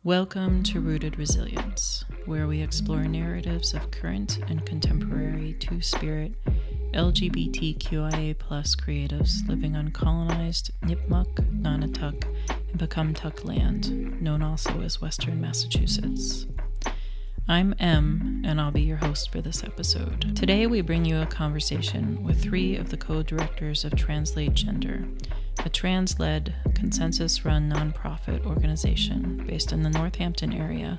Welcome to Rooted Resilience, where we explore narratives of current and contemporary Two-Spirit LGBTQIA+ creatives living on colonized Nipmuc, Nonotuck, and Pecumtuck land, known also as Western Massachusetts. I'm Em, and I'll be your host for this episode. Today we bring you a conversation with three of the co-directors of Translate Gender, a trans-led, consensus-run nonprofit organization based in the Northampton area,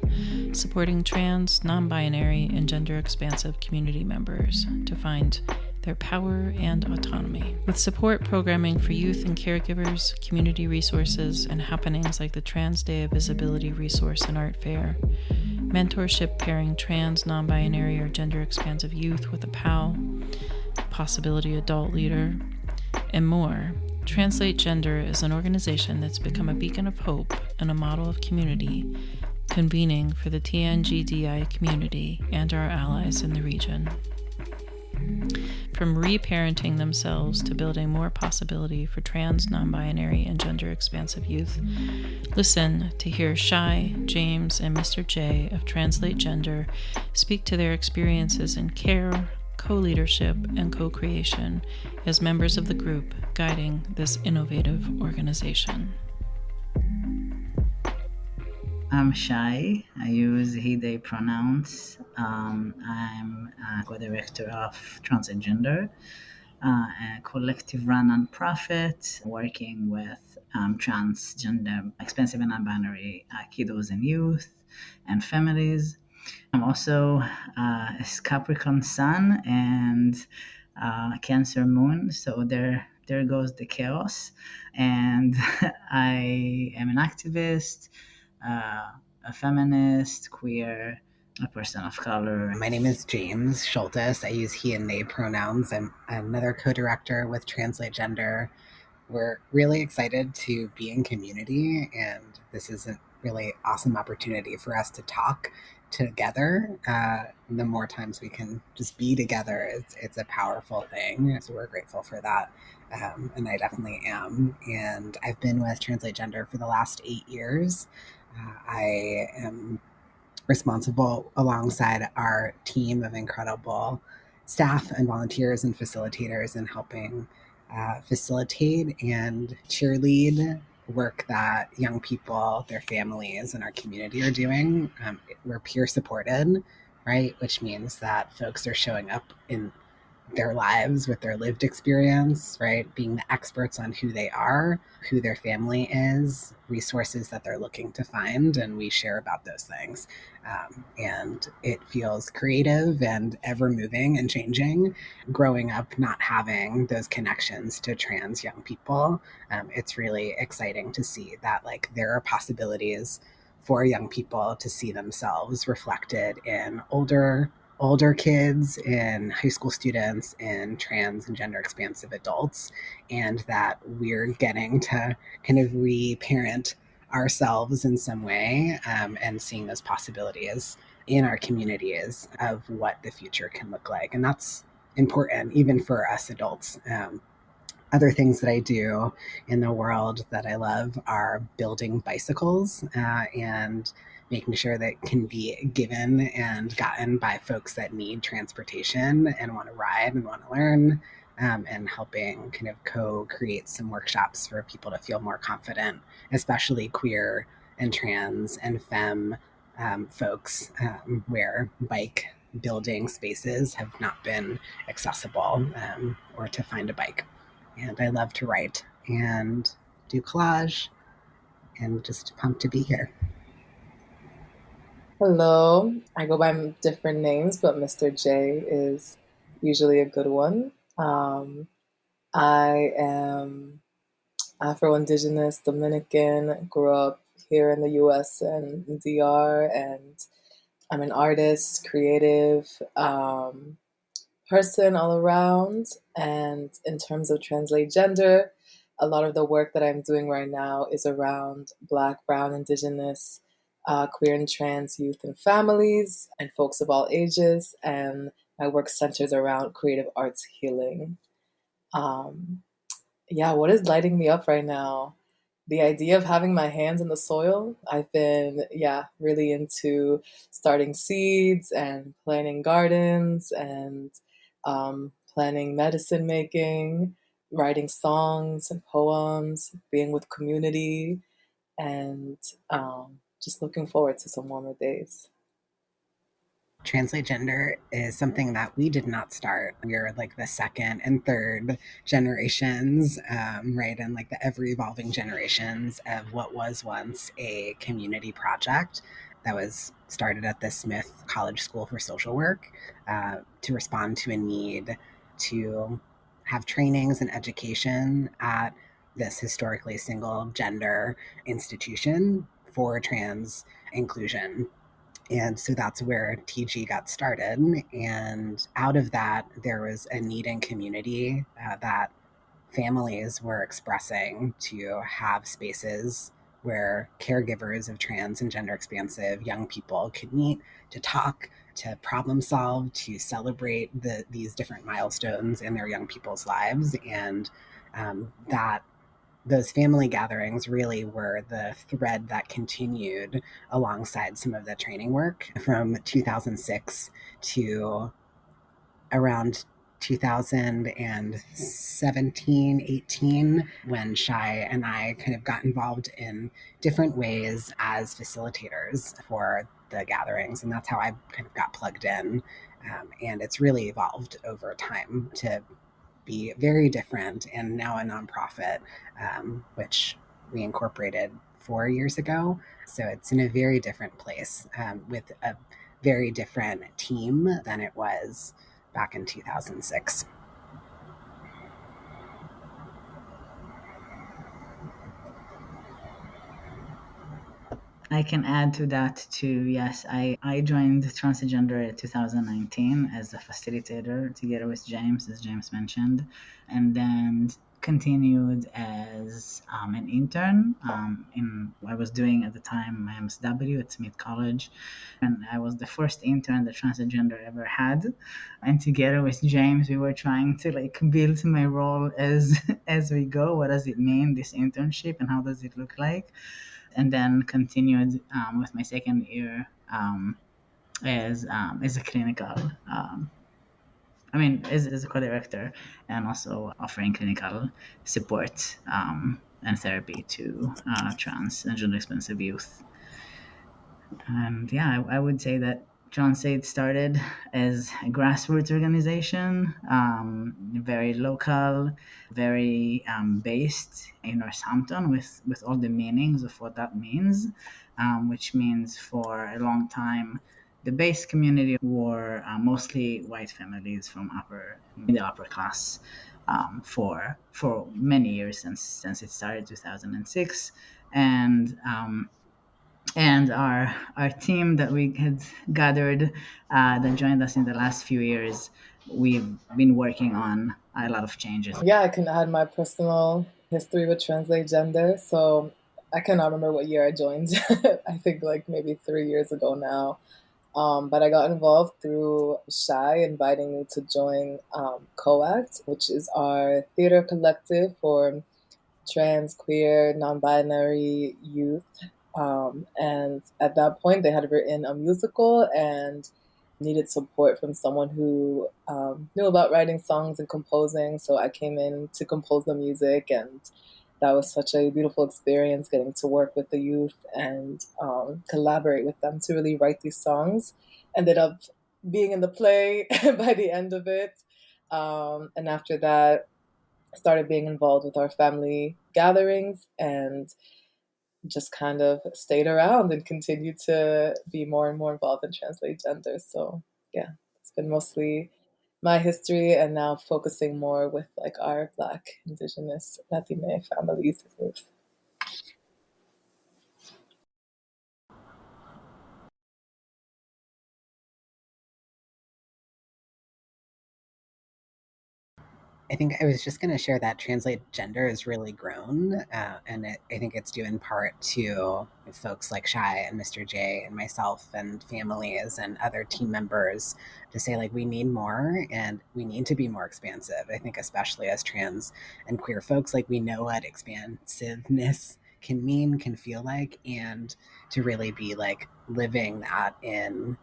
supporting trans, non-binary, and gender-expansive community members to find their power and autonomy. With support programming for youth and caregivers, community resources, and happenings like the Trans Day of Visibility Resource and Art Fair, mentorship pairing trans, non-binary, or gender-expansive youth with a PAL, possibility adult leader, and more, Translate Gender is an organization that's become a beacon of hope and a model of community, convening for the TNGDI community and our allies in the region. From reparenting themselves to building more possibility for trans, non-binary, and gender-expansive youth, listen to hear Shai, James, and Mr. J of Translate Gender speak to their experiences in care, co-leadership, and co-creation as members of the group guiding this innovative organization. I'm Shai. I use he, they pronouns. I'm a co-director of Translate Gender, a collective-run nonprofit working with trans, gender, expansive and non-binary kiddos and youth and families. I'm also a Capricorn sun and Cancer moon, so there goes the chaos. And I am an activist, a feminist, queer, a person of color. My name is James Schultes. I use he and they pronouns. I'm another co-director with Translate Gender. We're really excited to be in community, and this is a really awesome opportunity for us to talk together. The more times we can just be together, it's a powerful thing. So we're grateful for that. And I definitely am. And I've been with Translate Gender for the last 8 years. I am responsible alongside our team of incredible staff and volunteers and facilitators in helping facilitate and cheerlead work that young people, their families, and our community are doing. We're peer supported, right? Which means that folks are showing up in their lives with their lived experience, right? Being the experts on who they are, who their family is, resources that they're looking to find, and we share about those things. And it feels creative and ever moving and changing. Growing up not having those connections to trans young people, it's really exciting to see that there are possibilities for young people to see themselves reflected in older kids, in high school students, in trans and gender expansive adults, and that we're getting to kind of reparent ourselves in some way, and seeing those possibilities in our communities of what the future can look like. And that's important even for us adults. Other things that I do in the world that I love are building bicycles and making sure that can be given and gotten by folks that need transportation and want to ride and want to learn, and helping kind of co-create some workshops for people to feel more confident, especially queer and trans and femme folks, where bike building spaces have not been accessible, or to find a bike. And I love to write and do collage, and just pumped to be here. Hello, I go by different names, but Mr. J is usually a good one. I am Afro-Indigenous Dominican, grew up here in the US and DR, and I'm an artist, creative, person all around. And in terms of Translate Gender, a lot of the work that I'm doing right now is around Black, Brown, Indigenous, queer and trans youth and families and folks of all ages. And my work centers around creative arts healing. What is lighting me up right now? the idea of having my hands in the soil. I've been, really into starting seeds and planting gardens and planning medicine making, writing songs and poems, being with community, and just looking forward to some warmer days. Translate Gender is something that we did not start. We're like the second and third generations, right? And like the ever evolving generations of what was once a community project that was started at the Smith College School for Social Work to respond to a need to have trainings and education at this historically single gender institution for trans inclusion. And so that's where TG got started. And out of that, there was a need in community that families were expressing to have spaces where caregivers of trans and gender expansive young people could meet to talk, to problem solve, to celebrate these different milestones in their young people's lives. And that those family gatherings really were the thread that continued alongside some of the training work from 2006 to around 2017, 18, when Shai and I kind of got involved in different ways as facilitators for the gatherings. And that's how I kind of got plugged in. And it's really evolved over time to be very different, and now a nonprofit, which we incorporated 4 years ago. So it's in a very different place with a very different team than it was back in 2006. I can add to that too. Yes, I joined Transgender in 2019 as a facilitator together with James, as James mentioned, and then continued as an intern. I was doing at the time my MSW at Smith College, and I was the first intern that Transgender ever had. And together with James, we were trying to like build my role as we go. What does it mean, this internship, and how does it look like? And then continued with my second year as a clinical, as a co-director, and also offering clinical support and therapy to trans and gender-expansive youth. And I would say that Translate started as a grassroots organization, very local, very based in Northampton, with all the meanings of what that means, which means for a long time, the base community were mostly white families from middle upper class for many years since it started 2006, and our team that we had gathered that joined us in the last few years, we've been working on a lot of changes. Yeah, I can add my personal history with Translate Gender. So I cannot remember what year I joined. I think like maybe 3 years ago now. But I got involved through Shai inviting me to join COACT, which is our theater collective for trans, queer, non-binary youth. And at that point, they had written a musical and needed support from someone who knew about writing songs and composing. So I came in to compose the music, and that was such a beautiful experience getting to work with the youth and collaborate with them to really write these songs. Ended up being in the play by the end of it. And after that, started being involved with our family gatherings and just kind of stayed around and continued to be more and more involved in Translate Gender. So yeah, it's been mostly my history, and now focusing more with like our Black, Indigenous, Latine families. I think I was just going to share that Translate Gender has really grown. I think it's due in part to folks like Shai and Mr. J and myself and families and other team members to say, like, we need more and we need to be more expansive. I think especially as trans and queer folks, like, we know what expansiveness can mean, can feel like, and to really be like living that in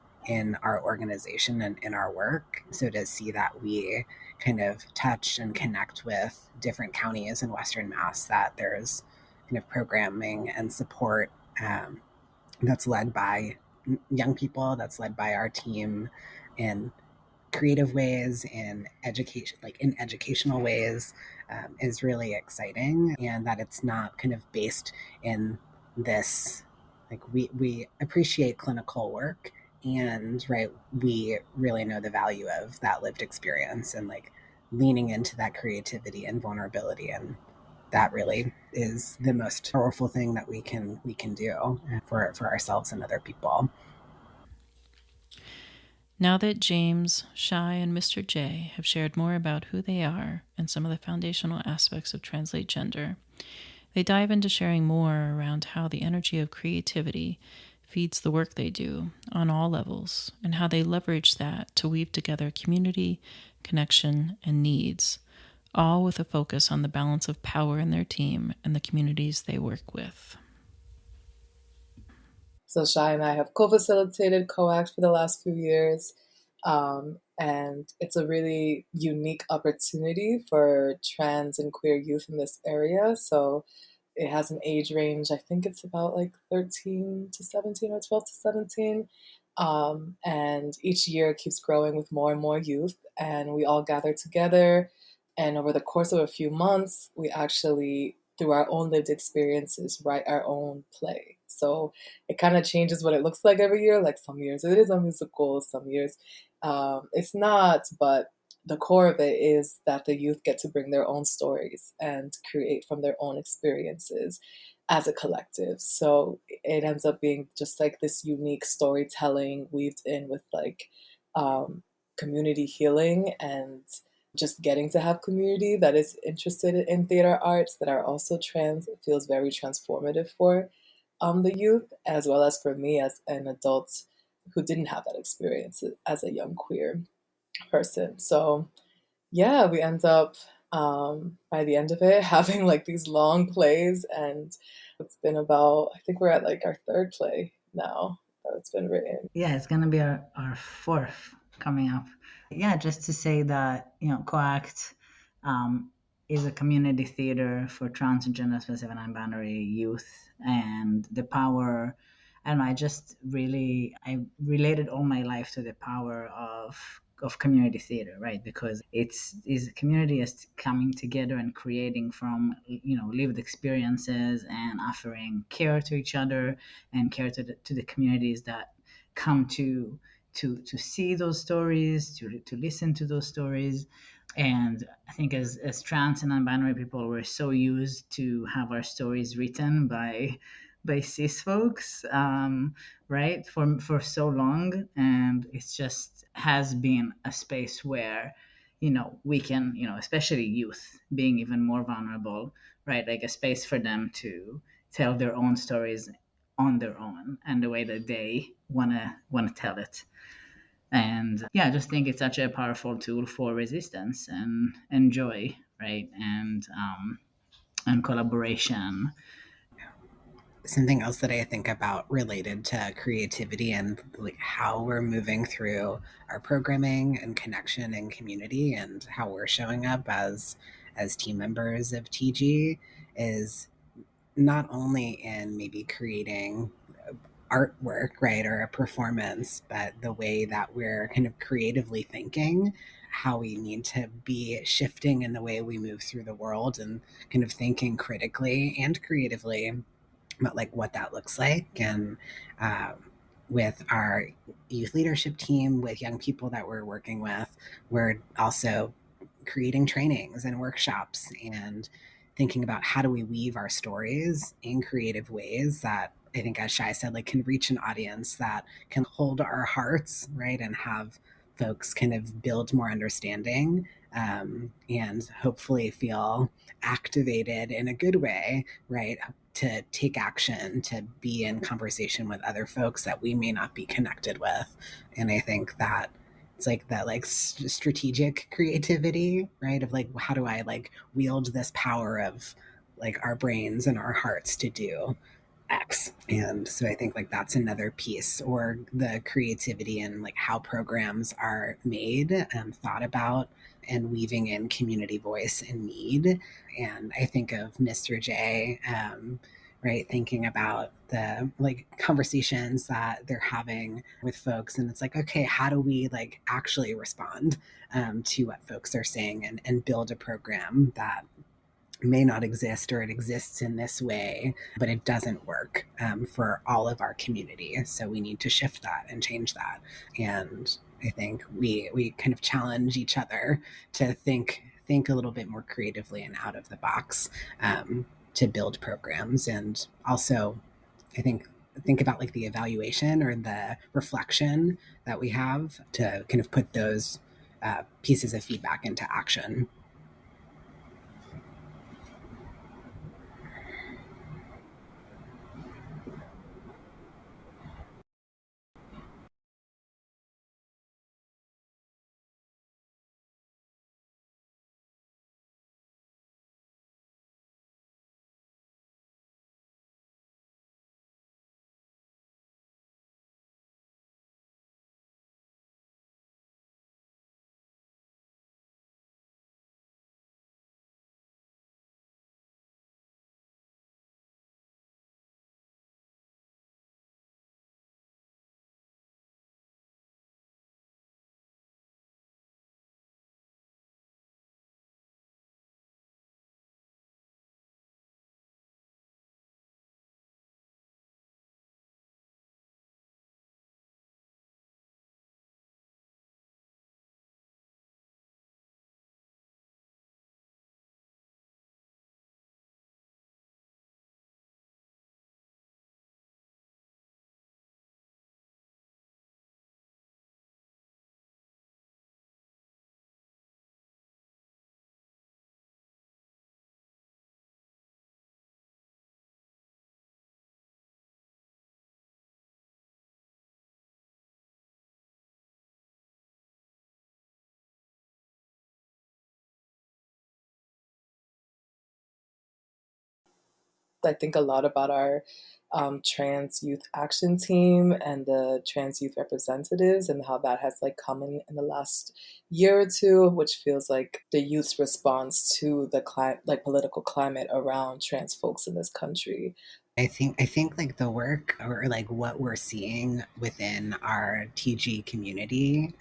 our organization and in our work. So to see that we kind of touch and connect with different counties in Western Mass, that there's kind of programming and support that's led by young people, that's led by our team in creative ways, in education, like in educational ways, is really exciting. And that it's not kind of based in this, like we appreciate clinical work, and right, we really know the value of that lived experience and like leaning into that creativity and vulnerability, and that really is the most powerful thing that we can do for ourselves and other people. Now that James, Shai, and Mr. J have shared more about who they are and some of the foundational aspects of Translate Gender, they dive into sharing more around how the energy of creativity feeds the work they do on all levels, and how they leverage that to weave together community, connection, and needs, all with a focus on the balance of power in their team and the communities they work with. So Shai and I have co-facilitated COACT for the last few years, and it's a really unique opportunity for trans and queer youth in this area. So it has an age range, I think it's about like 13 to 17 or 12 to 17. And each year it keeps growing with more and more youth, and we all gather together. And over the course of a few months, we actually, through our own lived experiences, write our own play. So it kind of changes what it looks like every year. Like some years it is a musical, some years it's not, but the core of it is that the youth get to bring their own stories and create from their own experiences as a collective. So it ends up being just like this unique storytelling weaved in with like community healing, and just getting to have community that is interested in theater arts that are also trans. It feels very transformative for the youth, as well as for me as an adult who didn't have that experience as a young queer person. So yeah, we end up by the end of it having like these long plays, and it's been about, I think we're at like our third play now that it's been written. Yeah, it's going to be our fourth coming up. Yeah, just to say that, COACT is a community theater for trans and gender-specific and non-binary youth, and the power, I don't know, I related all my life to the power of community theater, right? Because is community is coming together and creating from lived experiences and offering care to each other and care to the communities that come to see those stories, to listen to those stories. And I think as trans and non-binary people, we're so used to have our stories written by cis folks, right, for so long, and it's just has been a space where we can, especially youth being even more vulnerable, right, like a space for them to tell their own stories on their own and the way that they want to tell it. And yeah, I just think it's such a powerful tool for resistance and joy, right, and collaboration. Something else that I think about related to creativity and like how we're moving through our programming and connection and community and how we're showing up as team members of TG is not only in maybe creating artwork, right, or a performance, but the way that we're kind of creatively thinking, how we need to be shifting in the way we move through the world and kind of thinking critically and creatively about like what that looks like. And with our youth leadership team, with young people that we're working with, we're also creating trainings and workshops and thinking about how do we weave our stories in creative ways that I think, as Shai said, like can reach an audience that can hold our hearts, right, and have folks kind of build more understanding, and hopefully feel activated in a good way, right, to take action, to be in conversation with other folks that we may not be connected with. And I think that it's like that like strategic creativity, right, of like how do I like wield this power of like our brains and our hearts to do X. And so I think like that's another piece, or the creativity and like how programs are made and thought about, and weaving in community voice and need. And I think of Mr. J, right, thinking about the like conversations that they're having with folks, and it's like, okay, how do we like actually respond to what folks are saying, and build a program that may not exist, or it exists in this way, but it doesn't work for all of our community. So we need to shift that and change that. And I think we kind of challenge each other to think a little bit more creatively and out of the box, to build programs. And also, I think about like the evaluation or the reflection that we have to kind of put those pieces of feedback into action. I think a lot about our trans youth action team and the trans youth representatives, and how that has like come in the last year or two, which feels like the youth's response to the like political climate around trans folks in this country. I think like the work, or like what we're seeing within our TG community,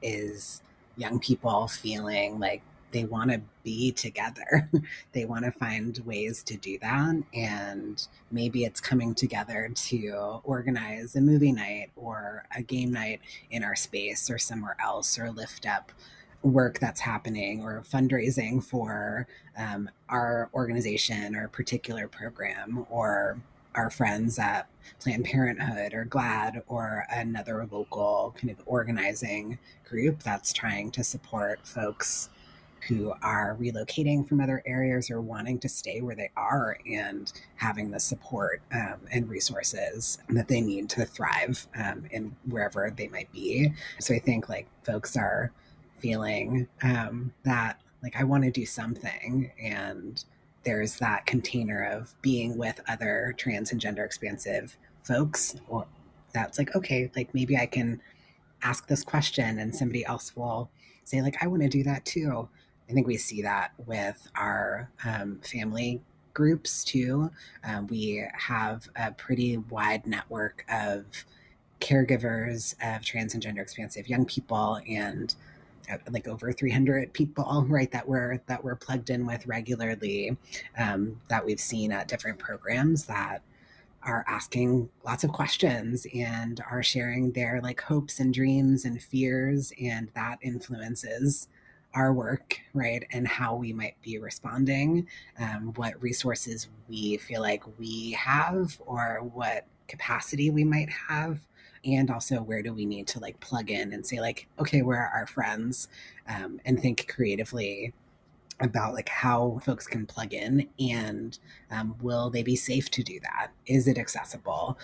is young people feeling like they want to be together. They want to find ways to do that. And maybe it's coming together to organize a movie night or a game night in our space or somewhere else, or lift up work that's happening, or fundraising for our organization or particular program, or our friends at Planned Parenthood or GLAD, or another local kind of organizing group that's trying to support folks who are relocating from other areas or wanting to stay where they are, and having the support and resources that they need to thrive in wherever they might be. So I think like folks are feeling that like I want to do something, and there's that container of being with other trans and gender expansive folks, or that's like, okay, like maybe I can ask this question and somebody else will say like, I want to do that too. I think we see that with our family groups too. We have a pretty wide network of caregivers of trans and gender expansive young people, and like over 300 people, right, that we're plugged in with regularly, that we've seen at different programs, that are asking lots of questions and are sharing their like hopes and dreams and fears, and that influences our work, right, and how we might be responding, what resources we feel like we have, or what capacity we might have, and also where do we need to like plug in and say like, okay, where are our friends, and think creatively about like how folks can plug in, and will they be safe to do that? Is it accessible?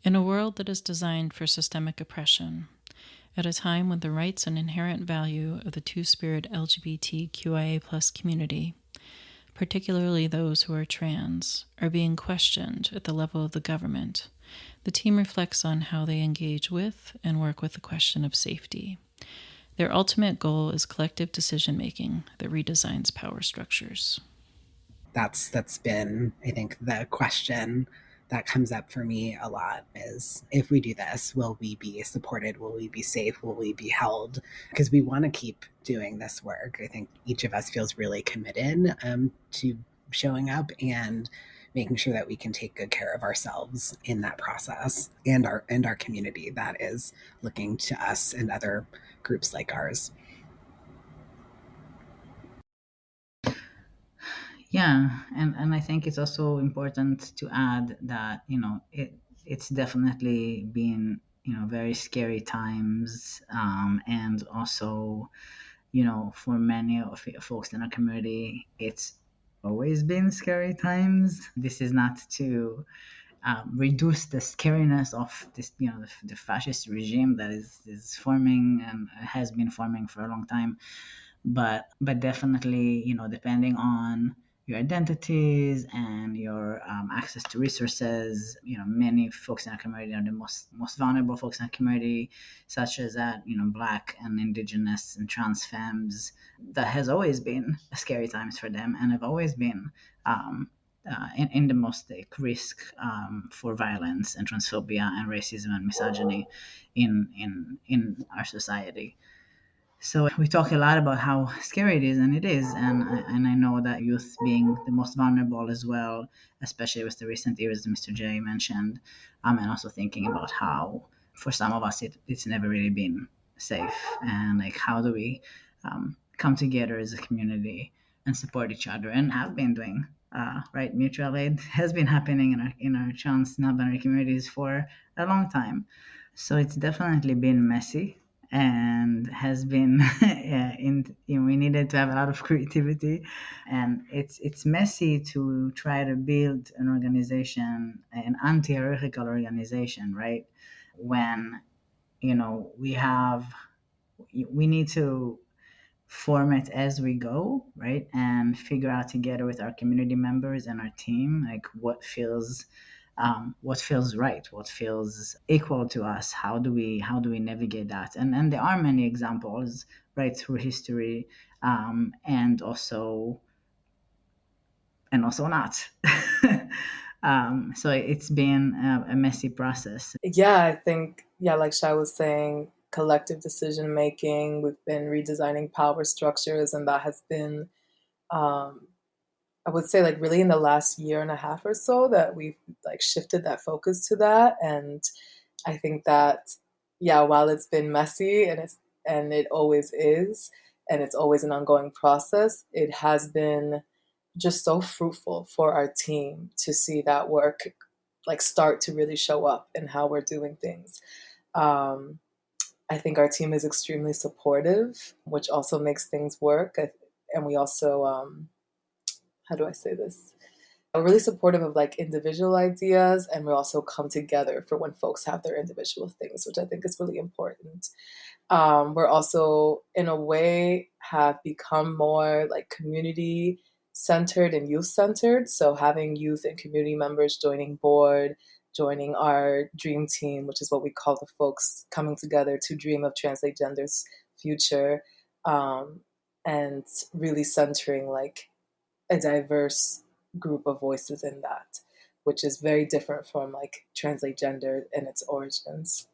In a world that is designed for systemic oppression, at a time when the rights and inherent value of the two-spirit LGBTQIA+ community particularly those who are trans, are being questioned at the level of the government, the team reflects on how they engage with and work with the question of safety. Their ultimate goal is collective decision-making that redesigns power structures. That's been, I think, the question that comes up for me a lot is, if we do this, will we be supported? Will we be safe? Will we be held? Because we want to keep doing this work. I think each of us feels really committed to showing up and making sure that we can take good care of ourselves in that process, and our community that is looking to us and other groups like ours. Yeah, and I think it's also important to add that it's definitely been very scary times, and also for many of folks in our community, it's always been scary times. This is not to reduce the scariness of this, the fascist regime that is forming and has been forming for a long time. But definitely, depending on your identities and your access to resources, many folks in our community are the most vulnerable folks in our community, such as that, Black and Indigenous and trans femmes. That has always been scary times for them, and have always been in the most risk for violence and transphobia and racism and misogyny in our society. So we talk a lot about how scary it is, and it is, and I know that youth being the most vulnerable as well, especially with the recent years that Mr. J mentioned, and also thinking about how for some of us it's never really been safe, and like how do we come together as a community and support each other, and have been doing right. Mutual aid has been happening in our trans non-binary communities for a long time, so it's definitely been messy and has been we needed to have a lot of creativity, and it's messy to try to build an organization, an anti-hierarchical organization, right, when we need to form it as we go, right, and figure out together with our community members and our team, like what feels right, what feels equal to us. How do we navigate that? And there are many examples right through history, and also not. So it's been a messy process. Yeah, I think, yeah, like Shai was saying, collective decision making, we've been redesigning power structures, and that has been, I would say, like really in the last year and a half or so that we've like shifted that focus to that. And I think that, yeah, while it's been messy, and it always is, and it's always an ongoing process, it has been just so fruitful for our team to see that work like start to really show up in how we're doing things. I think our team is extremely supportive, which also makes things work. And we also, how do I say this? We're really supportive of like individual ideas, and we also come together for when folks have their individual things, which I think is really important. We're also, in a way, have become more like community centered and youth centered. So having youth and community members joining board, joining our dream team, which is what we call the folks coming together to dream of Translate Gender's future, and really centering like a diverse group of voices in that, which is very different from like Translate Gender and its origins.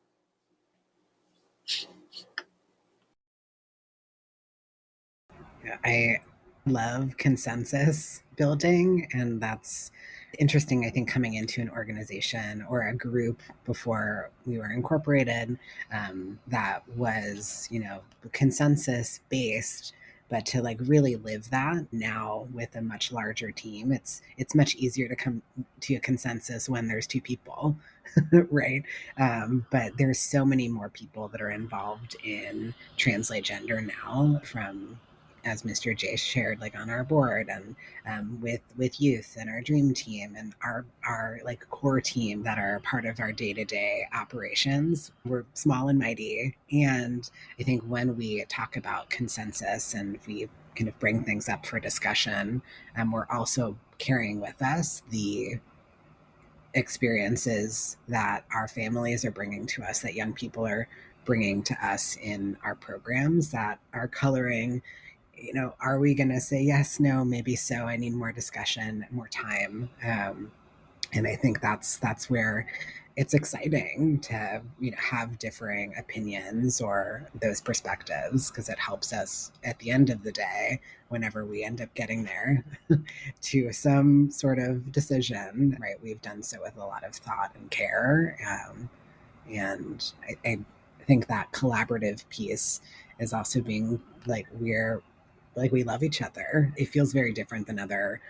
I love consensus building, and that's interesting. I think coming into an organization or a group before we were incorporated, that was consensus based, but to like really live that now with a much larger team, it's much easier to come to a consensus when there's two people. Right. But there's so many more people that are involved in Translate Gender now, from, as Mr. J shared, like on our board, and with youth and our dream team and our like core team that are part of our day-to-day operations. We're small and mighty, and I think when we talk about consensus and we kind of bring things up for discussion. And we're also carrying with us the experiences that our families are bringing to us, that young people are bringing to us in our programs, that are coloring, are we going to say yes, no, maybe so, I need more discussion, more time. And I think that's where it's exciting to have differing opinions or those perspectives, because it helps us at the end of the day, whenever we end up getting there, to some sort of decision, right? We've done so with a lot of thought and care, and I think that collaborative piece is also being like, we love each other. It feels very different than other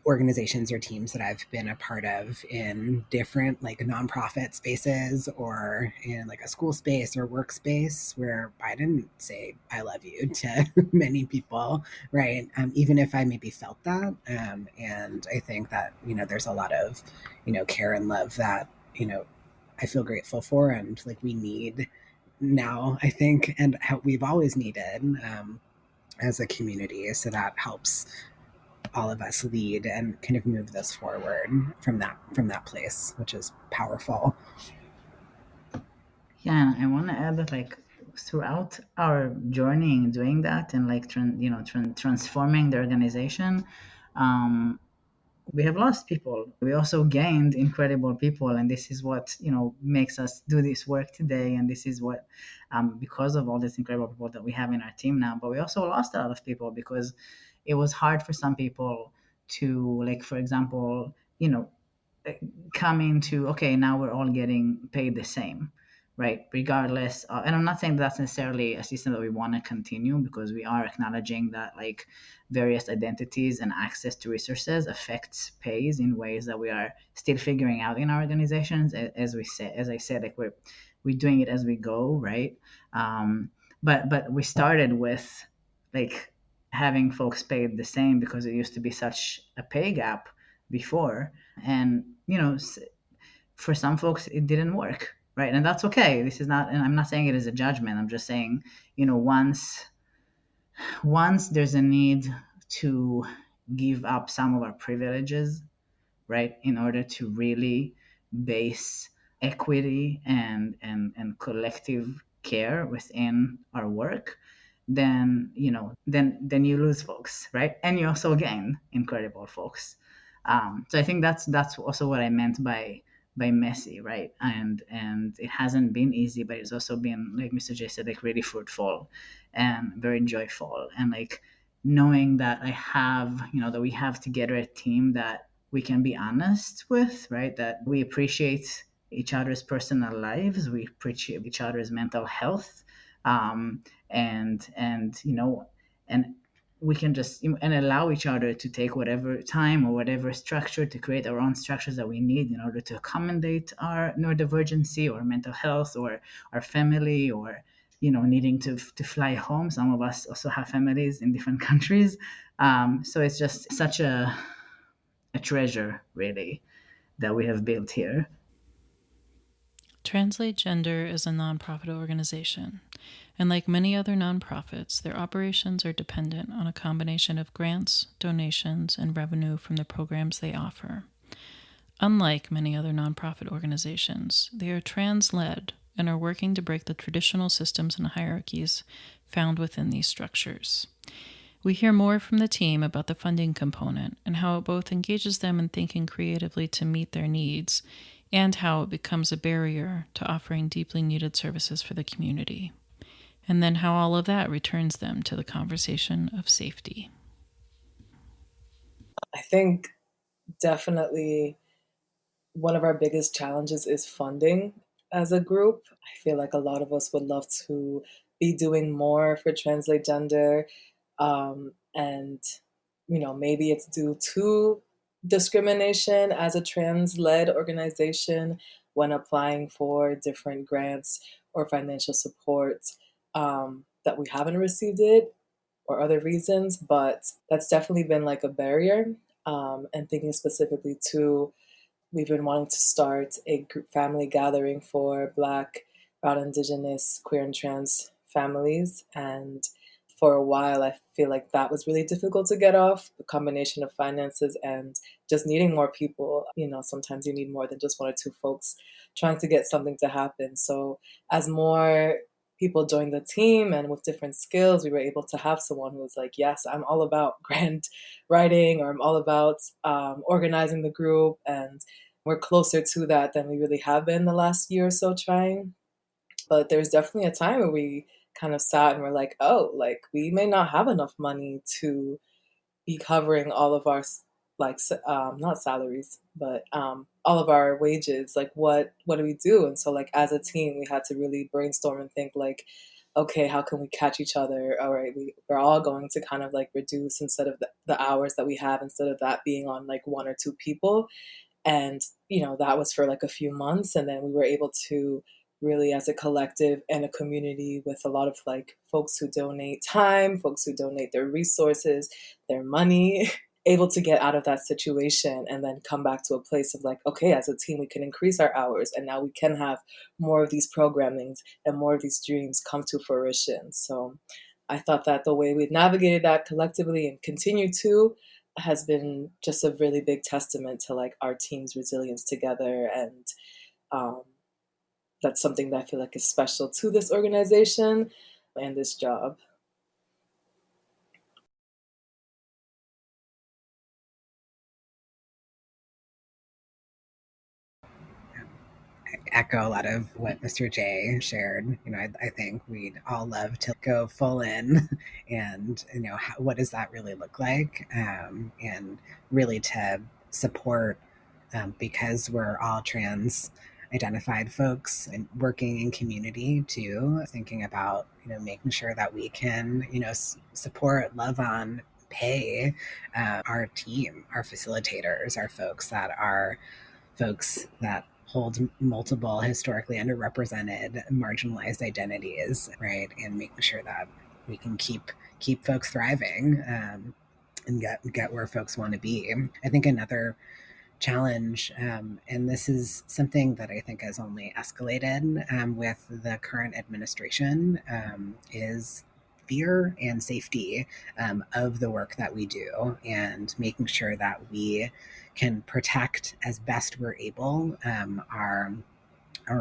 organizations or teams that I've been a part of in different like nonprofit spaces or in like a school space or workspace, where I didn't say I love you to many people, right? Even if I maybe felt that. And I think that, there's a lot of, care and love that, I feel grateful for, and like we need now, I think, and how we've always needed as a community. So that helps all of us lead and kind of move this forward from that place, which is powerful. Yeah, and I want to add that like throughout our journey in doing that and like transforming the organization, we have lost people. We also gained incredible people, and this is what makes us do this work today. And this is what, because of all these incredible people that we have in our team now. But we also lost a lot of people because it was hard for some people to, like, for example, come into, okay, now we're all getting paid the same, right? Regardless and I'm not saying that's necessarily a system that we want to continue, because we are acknowledging that like various identities and access to resources affects pays in ways that we are still figuring out in our organizations. As I said, like we're doing it as we go, right? But we started with like having folks paid the same because it used to be such a pay gap before. And for some folks it didn't work, right? And that's okay. This is not, and I'm not saying it as a judgment. I'm just saying, once there's a need to give up some of our privileges, right, in order to really base equity and collective care within our work, then then you lose folks, right? And you also gain incredible folks. So I think that's also what I meant by messy, right? And it hasn't been easy, but it's also been, like Mr. J said, like really fruitful and very joyful. And like knowing that that we have together a team that we can be honest with, right? That we appreciate each other's personal lives, we appreciate each other's mental health, and we can just and allow each other to take whatever time or whatever structure to create our own structures that we need in order to accommodate our neurodivergency or mental health or our family, or needing to fly home. Some of us also have families in different countries, so it's just such a treasure, really, that we have built here. Translate Gender is a nonprofit organization, and like many other nonprofits, their operations are dependent on a combination of grants, donations, and revenue from the programs they offer. Unlike many other nonprofit organizations, they are trans-led and are working to break the traditional systems and hierarchies found within these structures. We hear more from the team about the funding component and how it both engages them in thinking creatively to meet their needs, and how it becomes a barrier to offering deeply needed services for the community. And then how all of that returns them to the conversation of safety. I think definitely one of our biggest challenges is funding as a group. I feel like a lot of us would love to be doing more for Translate Gender. And, maybe it's due to discrimination as a trans-led organization when applying for different grants or financial support, that we haven't received it, or other reasons, but that's definitely been like a barrier. And thinking specifically too, we've been wanting to start a family gathering for Black, Brown, Indigenous, queer, and trans families. And for a while, I feel like that was really difficult to get off, the combination of finances and just needing more people. Sometimes you need more than just one or two folks trying to get something to happen. So as more people joined the team and with different skills, we were able to have someone who was like, yes, I'm all about grant writing, or I'm all about organizing the group. And we're closer to that than we really have been the last year or so trying. But there's definitely a time where we kind of sat and we're like, oh, like we may not have enough money to be covering all of our not salaries, but all of our wages. Like what do we do? And so like as a team, we had to really brainstorm and think like, okay, how can we catch each other? All right, we're all going to kind of like reduce instead of the hours that we have, instead of that being on like one or two people. And, that was for like a few months. And then we were able to really, as a collective and a community with a lot of like folks who donate time, folks who donate their resources, their money, able to get out of that situation and then come back to a place of like, okay, as a team, we can increase our hours. And now we can have more of these programmings and more of these dreams come to fruition. So I thought that the way we've navigated that collectively and continue to has been just a really big testament to like our team's resilience together. And that's something that I feel like is special to this organization and this job. Echo a lot of what Mr. J shared. I think we'd all love to go full in and, what does that really look like? And really to support, because we're all trans identified folks and working in community too, thinking about, making sure that we can, support, love on, pay our team, our facilitators, our folks that hold multiple historically underrepresented, marginalized identities, right? And making sure that we can keep folks thriving and get where folks want to be. I think another challenge, and this is something that I think has only escalated with the current administration, is fear and safety of the work that we do, and making sure that we can protect as best we're able our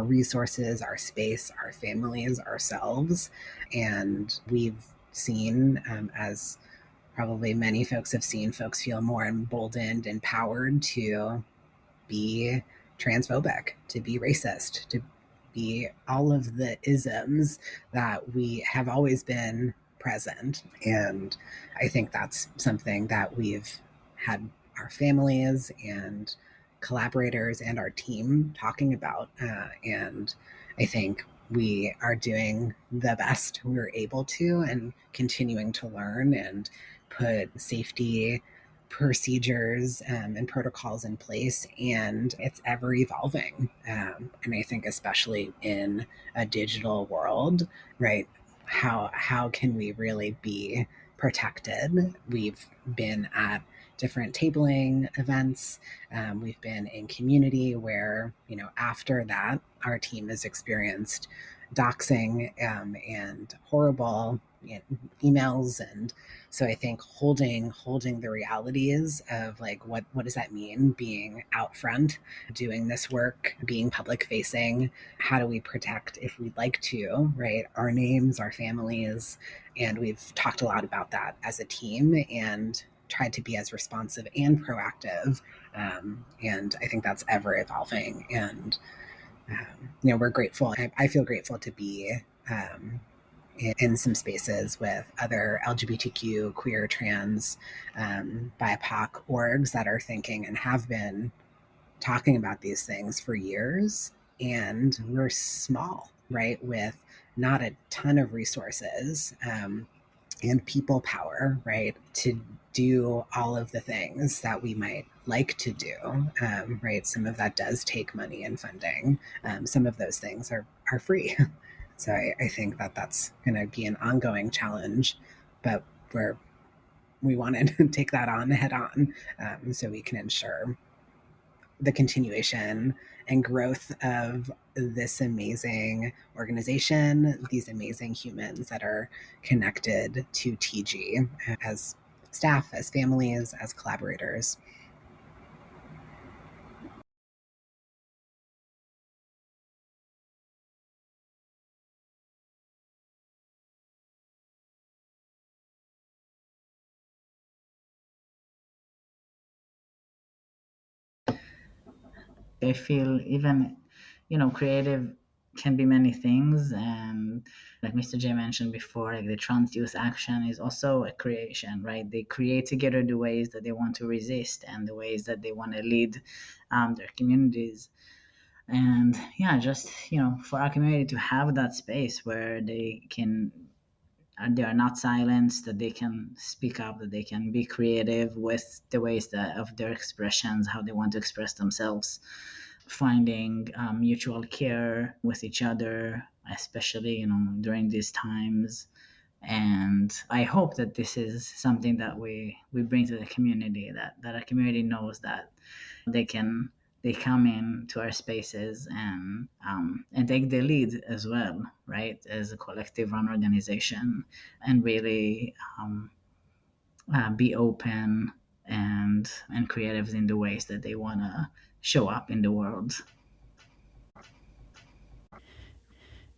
resources, our space, our families, ourselves. And we've seen, as probably many folks have seen, folks feel more emboldened, empowered to be transphobic, to be racist, to be all of the isms that we have always been present. And I think that's something that we've had our families and collaborators and our team talking about. And I think we are doing the best we're able to and continuing to learn and put safety procedures and protocols in place, and it's ever evolving. And I think especially in a digital world, right? How can we really be protected? We've been at different tabling events. We've been in community where, after that, our team has experienced doxing and horrible emails. And so I think holding the realities of like what does that mean, being out front, doing this work, being public facing, how do we protect, if we'd like to, right, our names, our families. And we've talked a lot about that as a team and tried to be as responsive and proactive. And I think that's ever evolving. And we're grateful. I feel grateful to be in some spaces with other LGBTQ, queer, trans, BIPOC orgs that are thinking and have been talking about these things for years. And we're small, right, with not a ton of resources and people power, right, to do all of the things that we might like to do, right? Some of that does take money and funding. Some of those things are free. So I think that that's going to be an ongoing challenge, but we want to take that on head on, so we can ensure the continuation and growth of this amazing organization, these amazing humans that are connected to TG as staff, as families, as collaborators. I feel even, creative can be many things. And like Mr. J mentioned before, like the trans youth action is also a creation, right? They create together the ways that they want to resist and the ways that they want to lead their communities. And yeah, just, for our community to have that space where they are not silenced, that they can speak up, that they can be creative with the ways that of their expressions, how they want to express themselves, finding mutual care with each other, especially during these times. And I hope that this is something that we bring to the community, that our community knows that they come in to our spaces and take the lead as well, right, as a collective run organization, and really be open and creative in the ways that they want to show up in the world.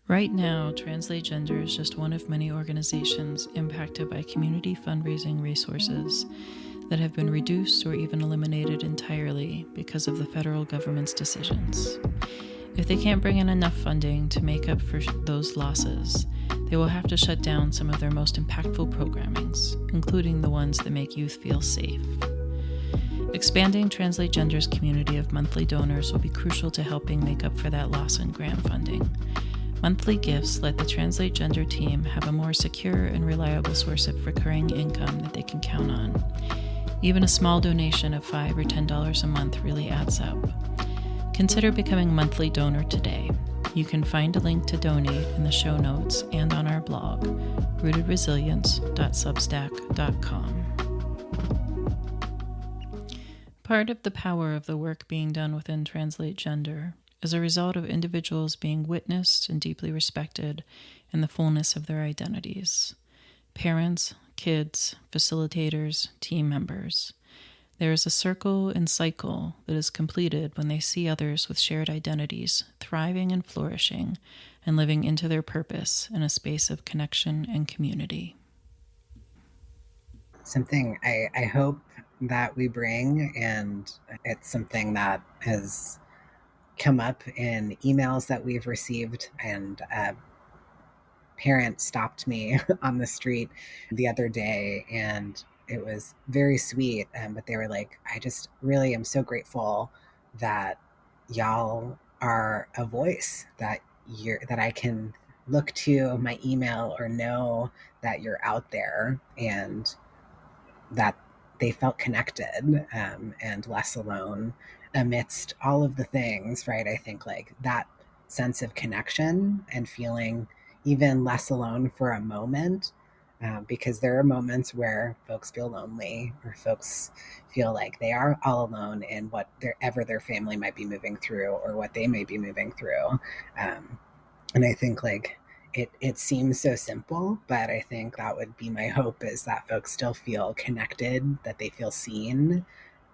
Right now, Translate Gender is just one of many organizations impacted by community fundraising resources that have been reduced or even eliminated entirely because of the federal government's decisions. If they can't bring in enough funding to make up for those losses, they will have to shut down some of their most impactful programmings, including the ones that make youth feel safe. Expanding Translate Gender's community of monthly donors will be crucial to helping make up for that loss in grant funding. Monthly gifts let the Translate Gender team have a more secure and reliable source of recurring income that they can count on. Even a small donation of $5 or $10 a month really adds up. Consider becoming a monthly donor today. You can find a link to donate in the show notes and on our blog, rootedresilience.substack.com. Part of the power of the work being done within Translate Gender is a result of individuals being witnessed and deeply respected in the fullness of their identities. Parents, kids, facilitators, team members. There is a circle and cycle that is completed when they see others with shared identities thriving and flourishing and living into their purpose in a space of connection and community. Something I hope that we bring, and it's something that has come up in emails that we've received, and a parent stopped me on the street the other day, and it was very sweet, but they were like, I just really am so grateful that y'all are a voice, that I can look to my email or know that you're out there, and that they felt connected and less alone amidst all of the things, right? I think like that sense of connection and feeling even less alone for a moment, because there are moments where folks feel lonely or folks feel like they are all alone in whatever their family might be moving through or what they may be moving through. And I think like it seems so simple, but I think that would be my hope, is that folks still feel connected, that they feel seen,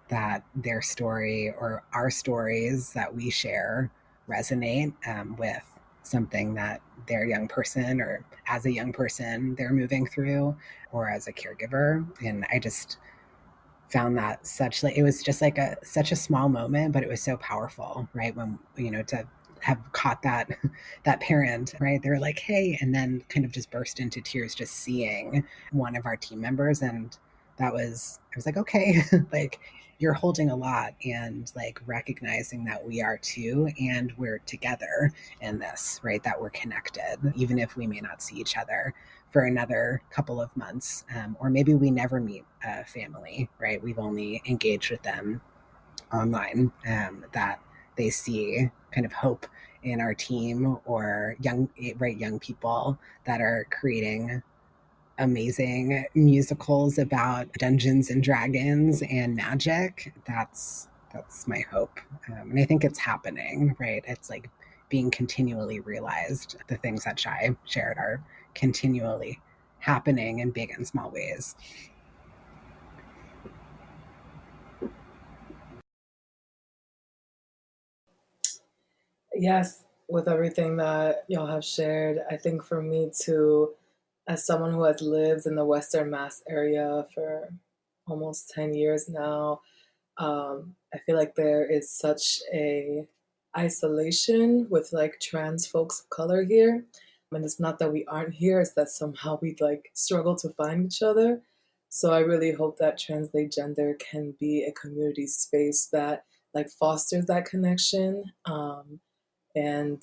that their story or our stories that we share resonate with something that their young person, or as a young person, they're moving through, or as a caregiver. And I just found that it was just like such a small moment, but it was so powerful, right? When, to have caught that parent, right? They were like, hey, and then kind of just burst into tears just seeing one of our team members. And I was like, okay, like you're holding a lot, and like recognizing that we are too, and we're together in this, right? That we're connected, even if we may not see each other for another couple of months, or maybe we never meet a family, right? We've only engaged with them online, that they see kind of hope in our team, or young people that are creating amazing musicals about Dungeons and Dragons and magic. That's That's my hope. And I think it's happening, right? It's like being continually realized. The things that Shai shared are continually happening in big and small ways. Yes, with everything that y'all have shared, I think for me too, as someone who has lived in the Western Mass area for almost 10 years now, I feel like there is such a isolation with like trans folks of color here. And it's not that we aren't here, it's that somehow we like struggle to find each other. So I really hope that Translate Gender can be a community space that like fosters that connection. And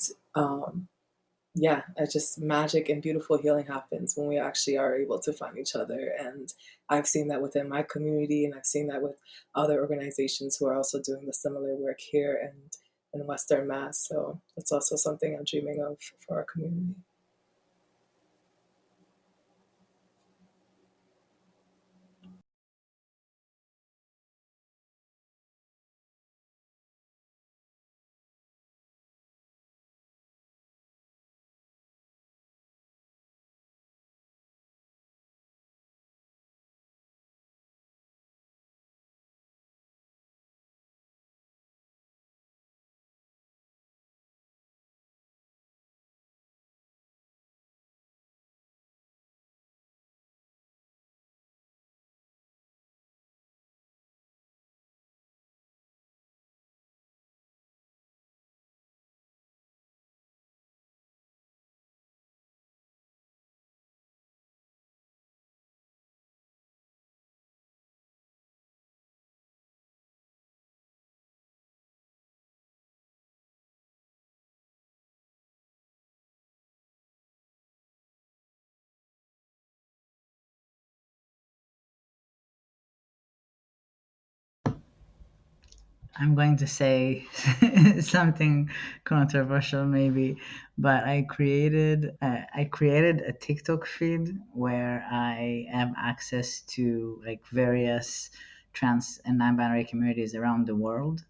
yeah, it's just magic and beautiful healing happens when we actually are able to find each other. And I've seen that within my community, and I've seen that with other organizations who are also doing the similar work here and in Western Mass. So that's also something I'm dreaming of for our community. I'm going to say something controversial maybe, but I created a TikTok feed where I have access to like various trans and non-binary communities around the world.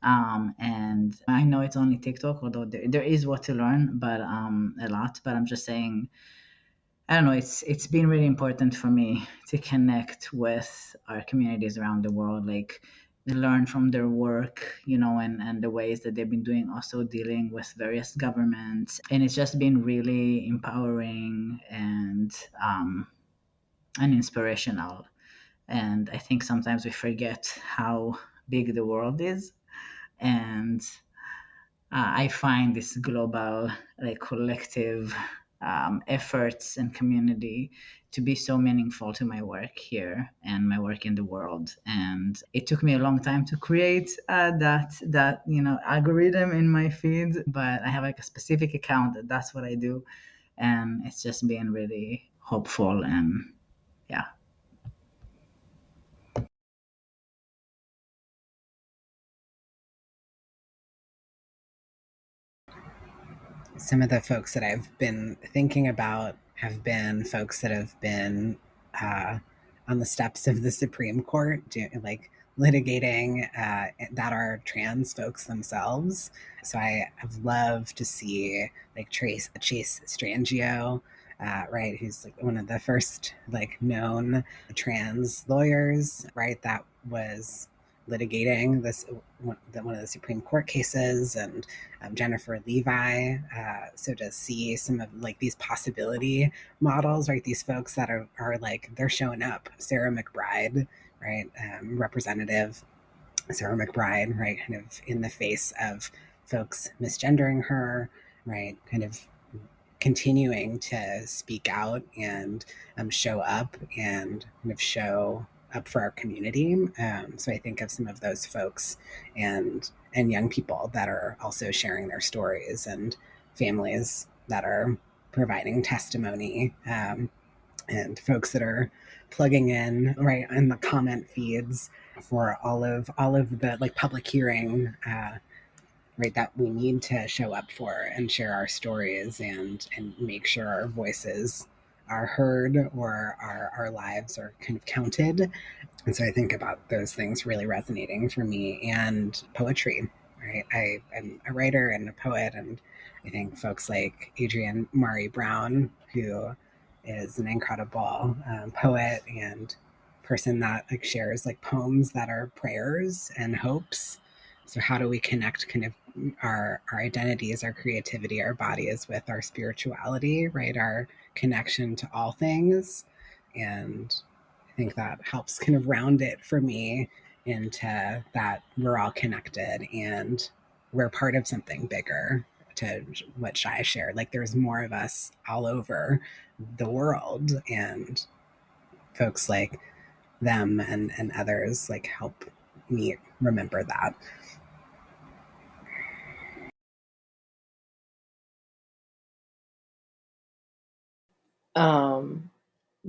And I know it's only TikTok, although there is what to learn, but a lot. But I'm just saying, I don't know. It's been really important for me to connect with our communities around the world, like learn from their work, and the ways that they've been doing, also dealing with various governments, and it's just been really empowering and inspirational. And I think sometimes we forget how big the world is, and I find this global, like collective efforts and community to be so meaningful to my work here and my work in the world. And it took me a long time to create that algorithm in my feed, but I have like a specific account that's what I do, and it's just been really hopeful and yeah. Some of the folks that I've been thinking about have been folks that have been uh, on the steps of the Supreme Court, like litigating that are trans folks themselves. So I have loved to see like Chase Strangio, right, who's like one of the first like known trans lawyers, right, that was litigating one of the Supreme Court cases, and Jennifer Levi. So to see some of like these possibility models, right? These folks that are like they're showing up. Sarah McBride, right? Representative Sarah McBride, right? Kind of in the face of folks misgendering her, right? Kind of continuing to speak out and show up and kind of show up for our community. So I think of some of those folks and young people that are also sharing their stories, and families that are providing testimony, and folks that are plugging in right in the comment feeds for all of the like public hearing, right, that we need to show up for and share our stories and make sure our voices are heard or our lives are kind of counted. And so I think about those things really resonating for me, and poetry, right? I'm a writer and a poet, and I think folks like Adrienne Mari Brown, who is an incredible poet and person that like shares like poems that are prayers and hopes. So how do we connect kind of our identities, our creativity, our bodies with our spirituality, right? Our connection to all things. And I think that helps kind of round it for me into that we're all connected and we're part of something bigger, to what Shai shared. Like there's more of us all over the world, and folks like them and others like help me remember that.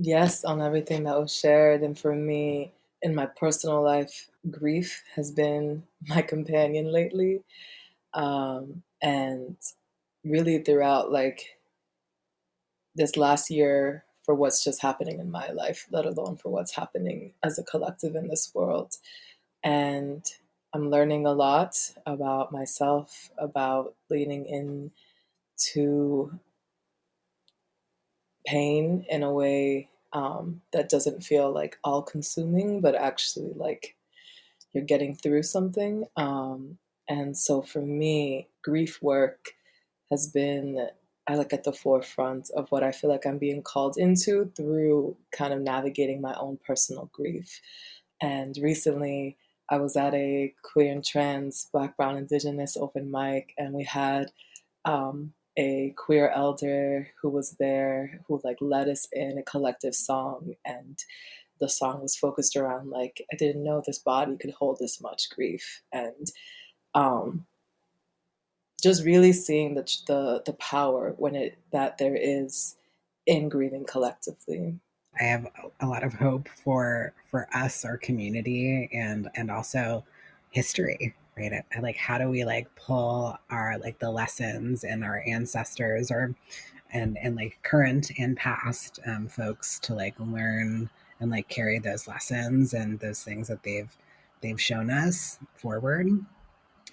Yes, on everything that was shared. And for me, in my personal life, grief has been my companion lately. And really throughout like this last year, for what's just happening in my life, let alone for what's happening as a collective in this world. And I'm learning a lot about myself, about leaning in to pain in a way that doesn't feel like all consuming, but actually like you're getting through something. And so for me, grief work has been, I like at the forefront of what I feel like I'm being called into through kind of navigating my own personal grief. And recently, I was at a queer and trans, Black, Brown, Indigenous open mic, and we had a queer elder who was there who like led us in a collective song, and the song was focused around like I didn't know this body could hold this much grief, and um, just really seeing the power when it that there is in grieving collectively. I have a lot of hope for us, our community, and also history, right? I like, how do we like pull our like the lessons and our ancestors, or and like current and past folks to like learn and like carry those lessons and those things that they've shown us forward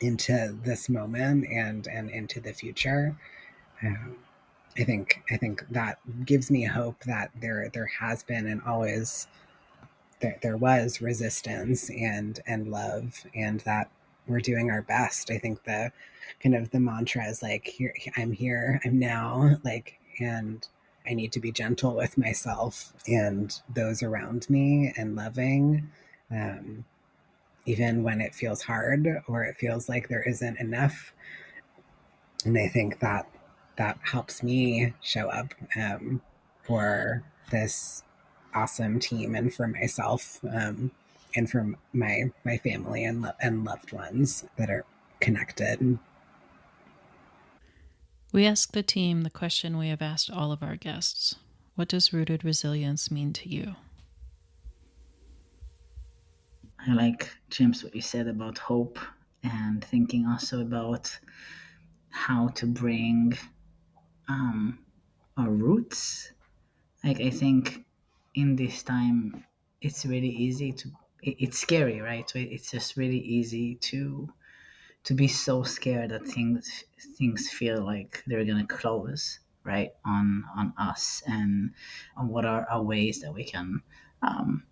into this moment and into the future. Um, I think that gives me hope that there has been and always there was resistance and love, and that we're doing our best. I think the kind of the mantra is like, here, I'm now, like, and I need to be gentle with myself and those around me and loving, um, even when it feels hard or it feels like there isn't enough. And I think that that helps me show up for this awesome team and for myself, and for my family and loved ones that are connected. We ask the team the question we have asked all of our guests. What does rooted resilience mean to you? I like, James, what you said about hope, and thinking also about how to bring our roots. Like, I think in this time, it's really easy to, it's scary, right? So it's just really easy to be so scared that things feel like they're gonna close, right, on us, and on what are our ways that we can um,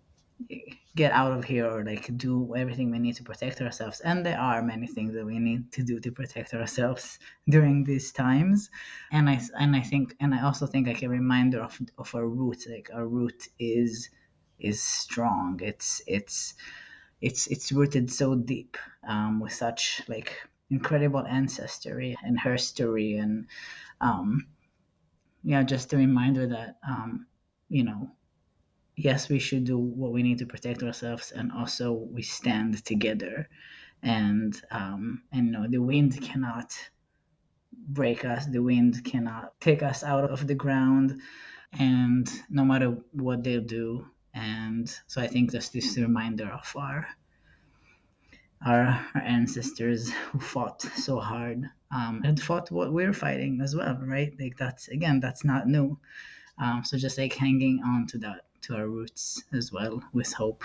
get out of here, or like do everything we need to protect ourselves. And there are many things that we need to do to protect ourselves during these times. And I also think like a reminder of our roots. Like our root is strong. It's rooted so deep, with such like incredible ancestry and history, and just a reminder that you know yes, we should do what we need to protect ourselves, and also we stand together. And the wind cannot break us. The wind cannot take us out of the ground, and no matter what they'll do. And so I think that's this reminder of our ancestors who fought so hard, and fought what we're fighting as well, right? Like that's not new. So just like hanging on to that, to our roots as well, with hope.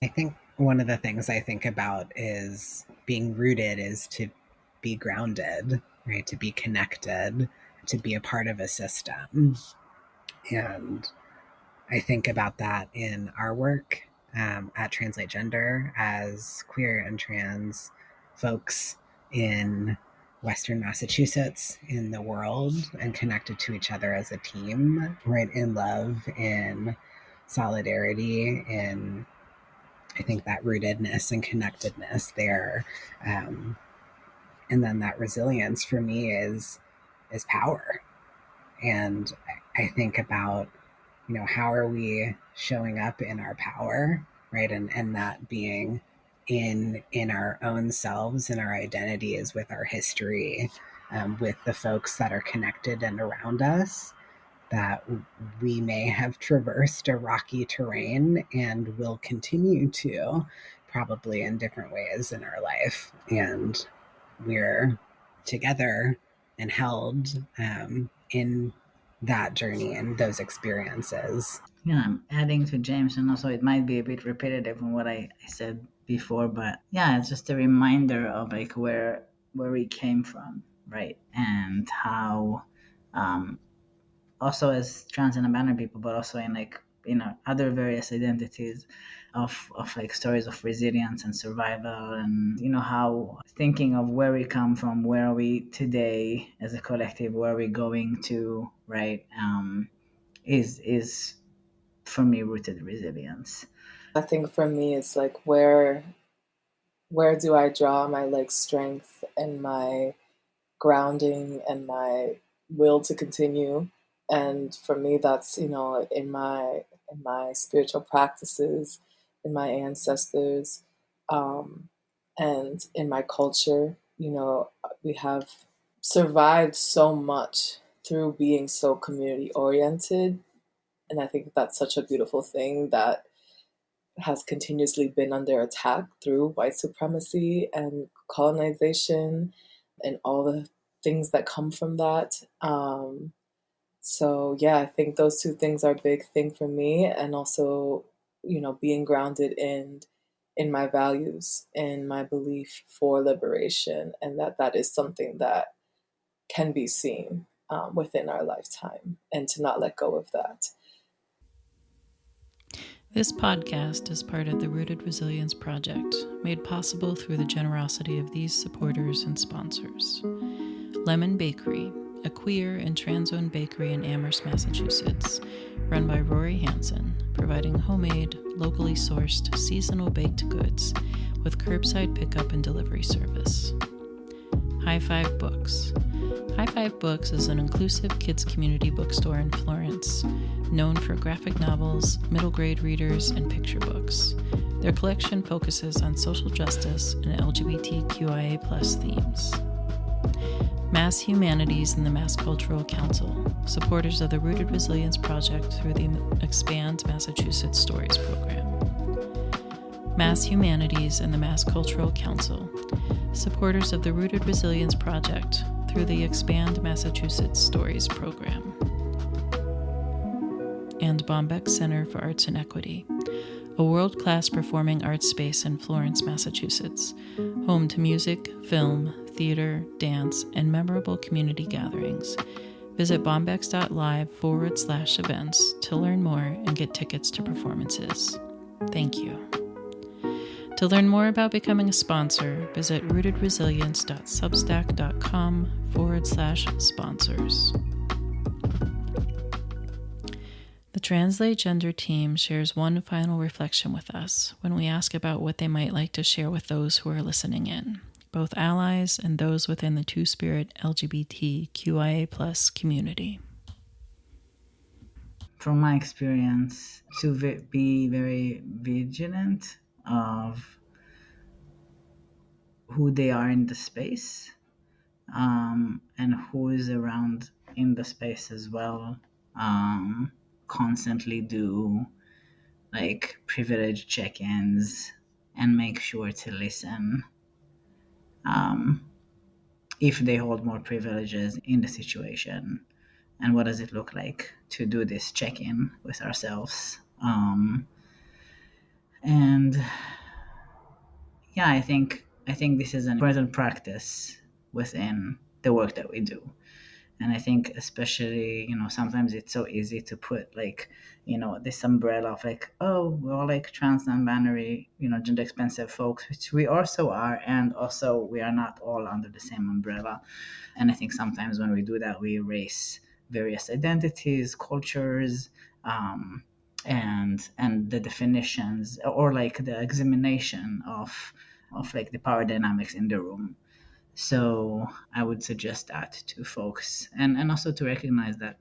I think one of the things I think about is being rooted is to be grounded, right? To be connected, to be a part of a system. And I think about that in our work at Translate Gender as queer and trans folks in Western Massachusetts, in the world, and connected to each other as a team, right? In love, in solidarity, in I think that rootedness and connectedness there. And then that resilience for me is power. And I think about, how are we showing up in our power, right? And that being in our own selves and our identities with our history, with the folks that are connected and around us, that we may have traversed a rocky terrain and will continue to, probably in different ways in our life. And we're together and held in that journey and those experiences. Yeah, I'm adding to James, and also it might be a bit repetitive from what I said before, but yeah, it's just a reminder of like where we came from, right? And how also as trans and non-binary people, but also in like other various identities of like stories of resilience and survival, and how thinking of where we come from, where are we today as a collective, where are we going to, right? Is for me rooted resilience. I think for me, it's like where do I draw my like strength and my grounding and my will to continue. And for me, that's in my spiritual practices, in my ancestors, um, and in my culture. We have survived so much through being so community oriented, and I think that's such a beautiful thing that has continuously been under attack through white supremacy and colonization and all the things that come from that. So yeah, I think those two things are a big thing for me, and also, being grounded in my values and my belief for liberation, and that is something that can be seen within our lifetime, and to not let go of that. This podcast is part of the Rooted Resilience Project, made possible through the generosity of these supporters and sponsors. Lemon Bakery, a queer and trans-owned bakery in Amherst, Massachusetts, run by Rory Hansen, providing homemade, locally sourced, seasonal baked goods with curbside pickup and delivery service. High Five Books. High Five Books is an inclusive kids community bookstore in Florence, known for graphic novels, middle grade readers, and picture books. Their collection focuses on social justice and LGBTQIA+ themes. Mass Humanities and the Mass Cultural Council, supporters of the Rooted Resilience Project through the Expand Massachusetts Stories program. Mass Humanities and the Mass Cultural Council, supporters of the Rooted Resilience Project through the Expand Massachusetts Stories program. And Bombeck Center for Arts and Equity, a world-class performing arts space in Florence, Massachusetts, home to music, film, theater, dance, and memorable community gatherings. Visit bombex.live/events to learn more and get tickets to performances. Thank you. To learn more about becoming a sponsor, visit rootedresilience.substack.com/sponsors. The Translate Gender team shares one final reflection with us when we ask about what they might like to share with those who are listening in, both allies and those within the Two-Spirit LGBTQIA+ community. From my experience, to be very vigilant of who they are in the space, and who is around in the space as well. Constantly do like privilege check-ins, and make sure to listen if they hold more privileges in the situation, and what does it look like to do this check-in with ourselves. And yeah, I think this is an important practice within the work that we do. And I think especially, sometimes it's so easy to put like, this umbrella of like, oh, we're all like trans, non-binary, gender expansive folks, which we also are, and also we are not all under the same umbrella. And I think sometimes when we do that, we erase various identities, cultures, and the definitions, or like the examination of like the power dynamics in the room. So I would suggest that to folks, and also to recognize that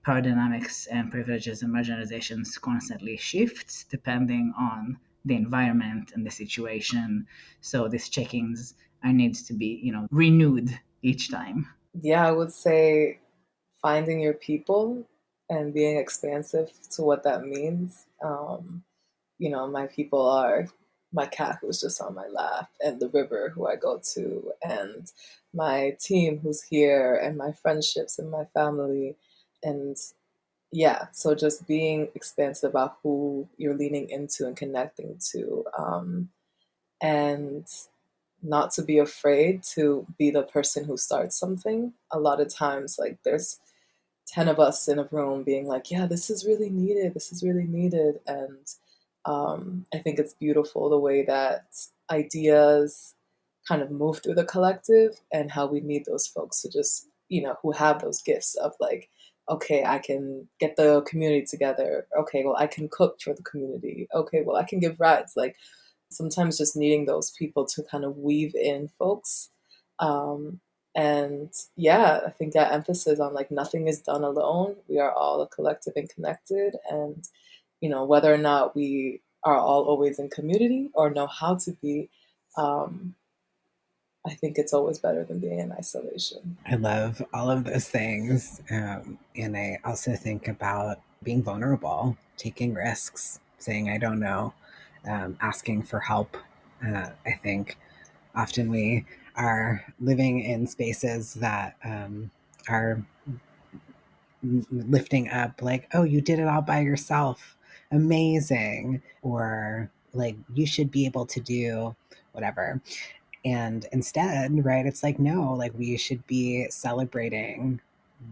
power dynamics and privileges and marginalizations constantly shifts depending on the environment and the situation. So these check-ins are needs to be, renewed each time. Yeah, I would say finding your people and being expansive to what that means. My people are my cat who's just on my lap, and the river who I go to, and my team who's here, and my friendships and my family. And yeah, so just being expansive about who you're leaning into and connecting to, and not to be afraid to be the person who starts something. A lot of times, like, there's 10 of us in a room being like, yeah, this is really needed. And I think it's beautiful the way that ideas kind of move through the collective, and how we need those folks to just, who have those gifts of like, okay, I can get the community together. Okay, well, I can cook for the community. Okay, well, I can give rides. Like, sometimes just needing those people to kind of weave in folks. And yeah, I think that emphasis on like nothing is done alone. We are all a collective and connected. And, whether or not we are all always in community or know how to be, I think it's always better than being in isolation. I love all of those things. And I also think about being vulnerable, taking risks, saying, I don't know, asking for help. I think often we are living in spaces that are lifting up like, oh, you did it all by yourself. Amazing. Or like, you should be able to do whatever. And instead, right, it's like, no, like we should be celebrating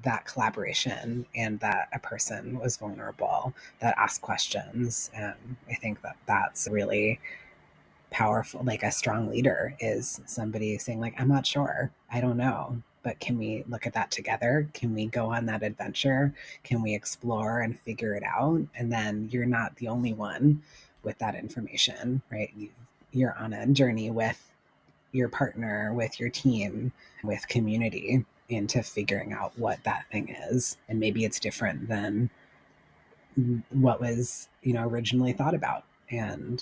that collaboration and that a person was vulnerable, that asked questions. I think that that's really powerful. Like a strong leader is somebody saying like, I'm not sure, I don't know, but can we look at that together? Can we go on that adventure? Can we explore and figure it out? And then you're not the only one with that information, right? You're on a journey with your partner, with your team, with community, into figuring out what that thing is. And maybe it's different than what was, originally thought about. And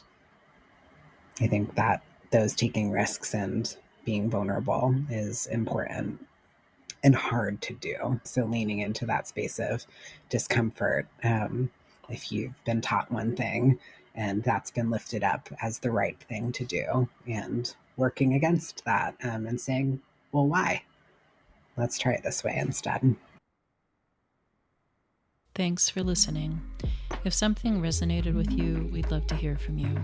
I think that those taking risks and being vulnerable is important and hard to do. So leaning into that space of discomfort, if you've been taught one thing and that's been lifted up as the right thing to do, and working against that, and saying, well, why? Let's try it this way instead. Thanks for listening. If something resonated with you, we'd love to hear from you.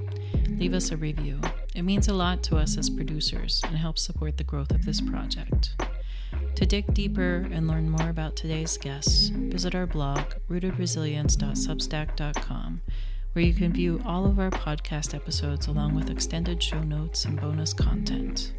Leave us a review. It means a lot to us as producers and helps support the growth of this project. To dig deeper and learn more about today's guests, visit our blog, rootedresilience.substack.com, where you can view all of our podcast episodes along with extended show notes and bonus content.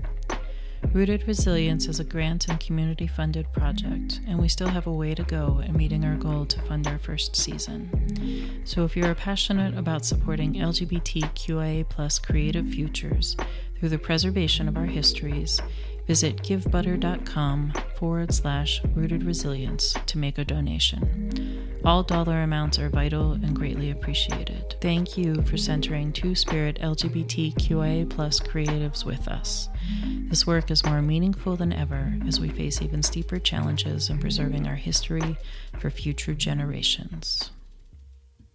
Rooted Resilience is a grant and community-funded project, and we still have a way to go in meeting our goal to fund our first season. So if you're passionate about supporting LGBTQIA+ creative futures through the preservation of our histories, visit givebutter.com/rooted resilience to make a donation. All dollar amounts are vital and greatly appreciated. Thank you for centering Two-Spirit LGBTQIA+ creatives with us. This work is more meaningful than ever as we face even steeper challenges in preserving our history for future generations.